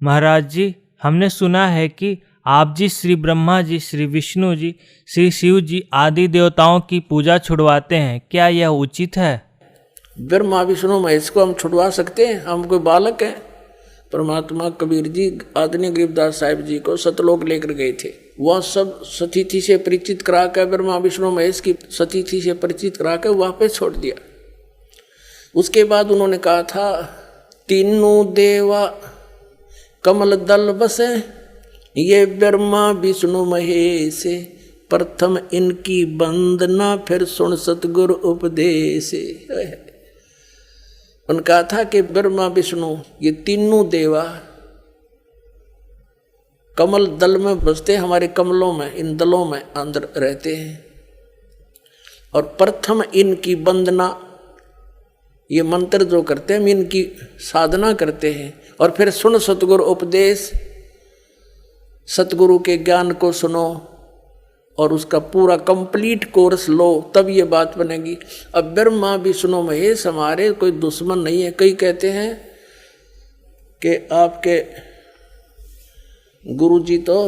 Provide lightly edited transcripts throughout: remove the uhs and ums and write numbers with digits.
महाराज जी, हमने सुना है कि आप जी श्री ब्रह्मा जी, श्री विष्णु जी, श्री शिव जी आदि देवताओं की पूजा छुड़वाते हैं, क्या यह उचित है? ब्रह्मा विष्णु महेश को हम छुड़वा सकते हैं? हम कोई बालक हैं? परमात्मा कबीर जी आदरणीय गरीबदास साहिब जी को सतलोक लेकर गए थे। वह सब सतीथि से परिचित करा कर, ब्रह्मा विष्णु महेश की सतीथि से परिचित करा कर वापस छोड़ दिया। उसके बाद उन्होंने कहा था, तीनों देवा कमल दल बसे, ये ब्रह्मा विष्णु महेश, प्रथम इनकी वंदना फिर सुन सतगुरु उपदेश। उन्होंने कहा था कि ब्रह्मा विष्णु ये तीनों देवा कमल दल में बसते, हमारे कमलों में, इन दलों में अंदर रहते हैं, और प्रथम इनकी वंदना, ये मंत्र जो करते हैं हम इनकी साधना करते हैं, और फिर सुन सतगुरु उपदेश, सतगुरु के ज्ञान को सुनो और उसका पूरा कंप्लीट कोर्स लो, तब ये बात बनेगी। अब ब्रह्मा विष्णु महेश हमारे कोई दुश्मन नहीं है। कई कहते हैं कि आपके गुरु जी तो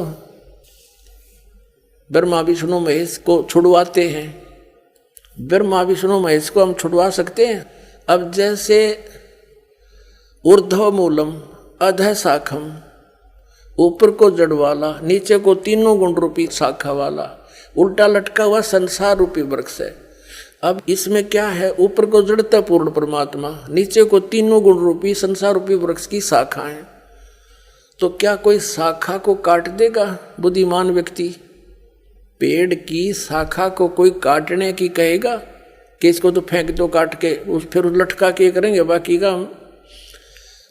ब्रह्मा विष्णु महेश को छुड़वाते हैं। ब्रह्मा विष्णु महेश को हम छुड़वा सकते हैं? अब जैसे ऊर्ध्व मूलम अधः शाखम, ऊपर को जड़ वाला, नीचे को तीनों गुण रूपी शाखा वाला, उल्टा लटका हुआ संसार रूपी वृक्ष है। अब इसमें क्या है? ऊपर को जड़ता पूर्ण परमात्मा, नीचे को तीनों गुण रूपी संसार रूपी वृक्ष की शाखा है। तो क्या कोई शाखा को काट देगा बुद्धिमान व्यक्ति? पेड़ की शाखा को कोई काटने की कहेगा कि इसको तो फेंक दो काट के, फिर लटका के करेंगे बाकी का हम?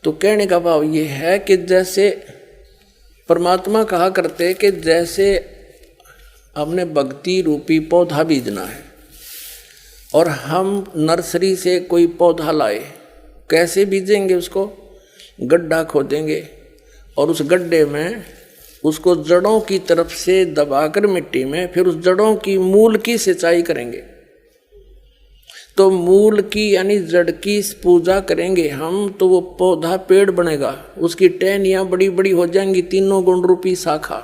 तो कहने का भाव ये है कि जैसे परमात्मा कहा करते कि जैसे हमने भक्ति रूपी पौधा बीजना है और हम नर्सरी से कोई पौधा लाए, कैसे बीजेंगे? उसको गड्ढा खोदेंगे और उस गड्ढे में उसको जड़ों की तरफ से दबाकर मिट्टी में, फिर उस जड़ों की मूल की सिंचाई करेंगे। तो मूल की यानी जड़ की पूजा करेंगे हम, तो वो पौधा पेड़ बनेगा, उसकी टहनियाँ बड़ी बड़ी हो जाएंगी, तीनों गुण रूपी शाखा।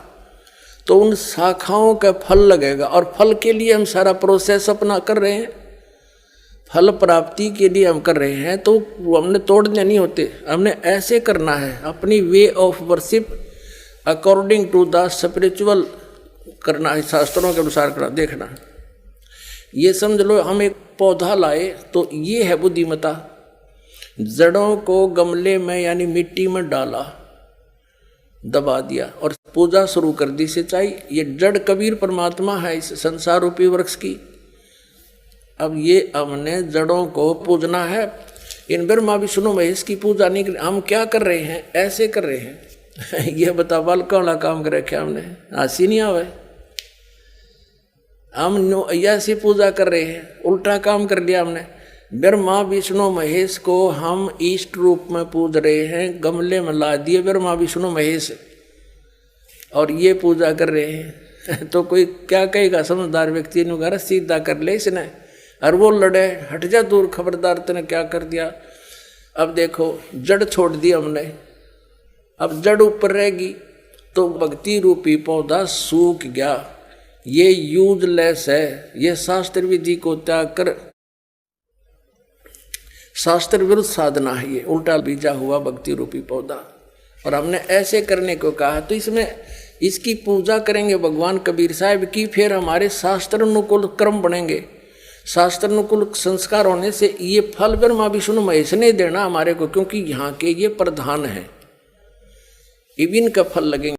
तो उन शाखाओं का फल लगेगा, और फल के लिए हम सारा प्रोसेस अपना कर रहे हैं, फल प्राप्ति के लिए हम कर रहे हैं। तो वो हमने तोड़ने नहीं होते, हमने ऐसे करना है, अपनी way of worship according to the spiritual करना है, शास्त्रों के अनुसार करना। देखना, ये समझ लो हम एक पौधा लाए तो ये है बुद्धिमता। जड़ों को गमले में यानी मिट्टी में डाला, दबा दिया और पूजा शुरू कर दी, सिंचाई। ये जड़ कबीर परमात्मा है इस संसार रूपी वृक्ष की। अब ये हमने जड़ों को पूजना है, इन ब्रह्मा विष्णु महेश की पूजा नहीं कर। हम क्या कर रहे हैं? ऐसे कर रहे हैं। ये बता बालका वाला काम कर रखे हमने, हंसी नहीं आवे। हम ऐसी पूजा कर रहे हैं, उल्टा काम कर लिया हमने। ब्रह्मा विष्णु महेश को हम इष्ट रूप में पूज रहे हैं, गमले में ला दिए ब्रह्मा विष्णु महेश और ये पूजा कर रहे हैं। तो कोई क्या कहेगा? समझदार व्यक्ति ने घर सीधा कर ले इसने, और वो लड़े, हट जा दूर, खबरदार तूने क्या कर दिया। अब देखो जड़ छोड़ दी हमने, अब जड़ ऊपर रहेगी तो भक्ति रूपी पौधा सूख गया। ये यूजलेस है, ये शास्त्र विधि को त्याग कर शास्त्र विरुद्ध साधना है, ये उल्टा बीजा हुआ भक्ति रूपी पौधा। और हमने ऐसे करने को कहा, तो इसमें इसकी पूजा करेंगे भगवान कबीर साहब की, फिर हमारे शास्त्र अनुकूल कर्म बनेंगे। शास्त्र अनुकूल संस्कार होने से ये फल ब्रह्मा विष्णु महेश ने देना हमारे को, क्योंकि यहाँ के ये प्रधान है, इविन का फल लगेंगे।